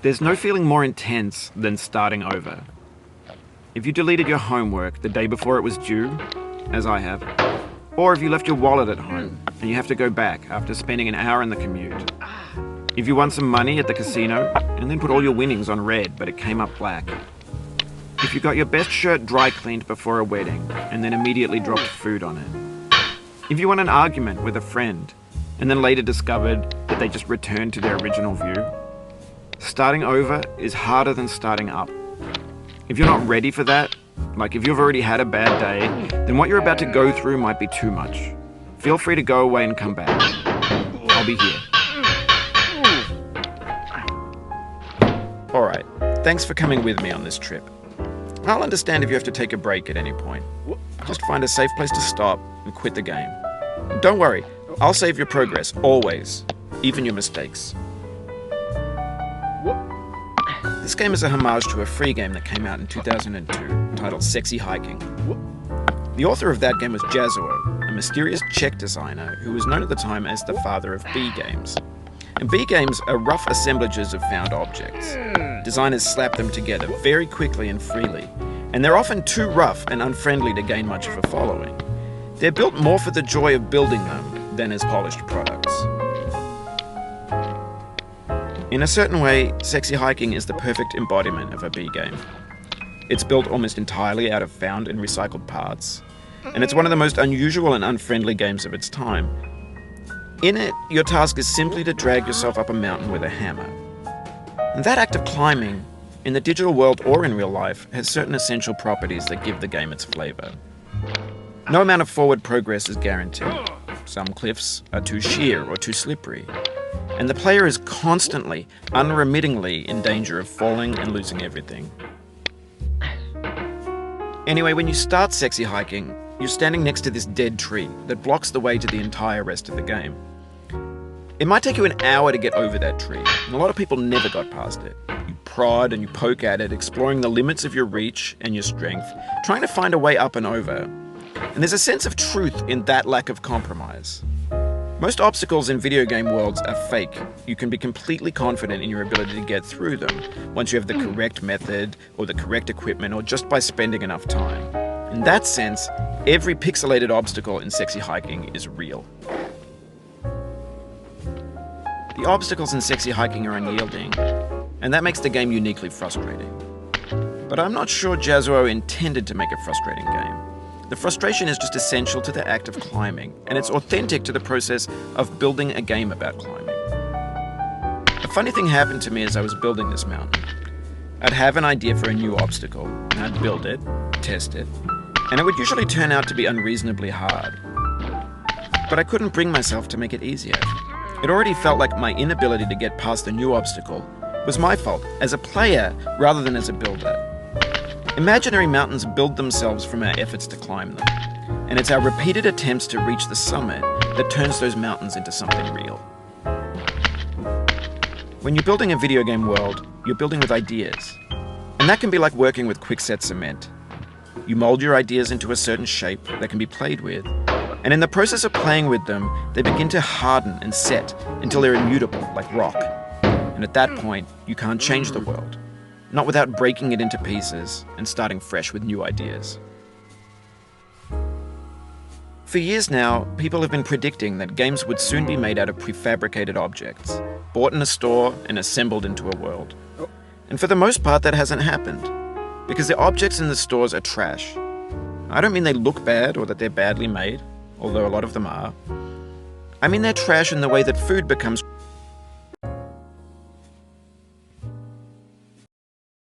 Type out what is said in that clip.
There's no feeling more intense than starting over. If you deleted your homework the day before it was due, as I have, or if you left your wallet at home and you have to go back after spending an hour in the commute. If you won some money at the casino and then put all your winnings on red but it came up black. If you got your best shirt dry cleaned before a wedding and then immediately dropped food on it. If you won an argument with a friend and then later discovered that they just returned to their original view. Starting over is harder than starting up. If you're not ready for that, like if you've already had a bad day, then what you're about to go through might be too much. Feel free to go away and come back. I'll be here. Alright, thanks for coming with me on this trip. I'll understand if you have to take a break at any point. Just find a safe place to stop and quit the game. Don't worry, I'll save your progress, always, even your mistakes. This game is a homage to a free game that came out in 2002, titled Sexy Hiking. The author of that game was Jazuo, a mysterious Czech designer who was known at the time as the father of B games. And B games are rough assemblages of found objects. Designers slap them together very quickly and freely, and they're often too rough and unfriendly to gain much of a following. They're built more for the joy of building them than as polished products. In a certain way, Sexy Hiking is the perfect embodiment of a B game. It's built almost entirely out of found and recycled parts, and it's one of the most unusual and unfriendly games of its time. In it, your task is simply to drag yourself up a mountain with a hammer. And that act of climbing, in the digital world or in real life, has certain essential properties that give the game its flavor. No amount of forward progress is guaranteed. Some cliffs are too sheer or too slippery. And the player is constantly, unremittingly in danger of falling and losing everything. Anyway, when you start Sexy Hiking, you're standing next to this dead tree that blocks the way to the entire rest of the game. It might take you an hour to get over that tree, and a lot of people never got past it. You prod and you poke at it, exploring the limits of your reach and your strength, trying to find a way up and over. And there's a sense of truth in that lack of compromise. Most obstacles in video game worlds are fake. You can be completely confident in your ability to get through them once you have the correct method or the correct equipment or just by spending enough time. In that sense, every pixelated obstacle in Sexy Hiking is real. The obstacles in Sexy Hiking are unyielding, and that makes the game uniquely frustrating. But I'm not sure Jazuo intended to make a frustrating game. The frustration is just essential to the act of climbing, and it's authentic to the process of building a game about climbing. A funny thing happened to me as I was building this mountain. I'd have an idea for a new obstacle, and I'd build it, test it, and it would usually turn out to be unreasonably hard. But I couldn't bring myself to make it easier. It already felt like my inability to get past the new obstacle was my fault as a player rather than as a builder. Imaginary mountains build themselves from our efforts to climb them, and it's our repeated attempts to reach the summit that turns those mountains into something real. When you're building a video game world, you're building with ideas, and that can be like working with quickset cement. You mold your ideas into a certain shape that can be played with, and in the process of playing with them, they begin to harden and set until they're immutable, like rock. And at that point, you can't change the world. Not without breaking it into pieces and starting fresh with new ideas. For years now, people have been predicting that games would soon be made out of prefabricated objects, bought in a store and assembled into a world. And for the most part, that hasn't happened, because the objects in the stores are trash. I don't mean they look bad or that they're badly made, although a lot of them are. I mean they're trash in the way that food becomes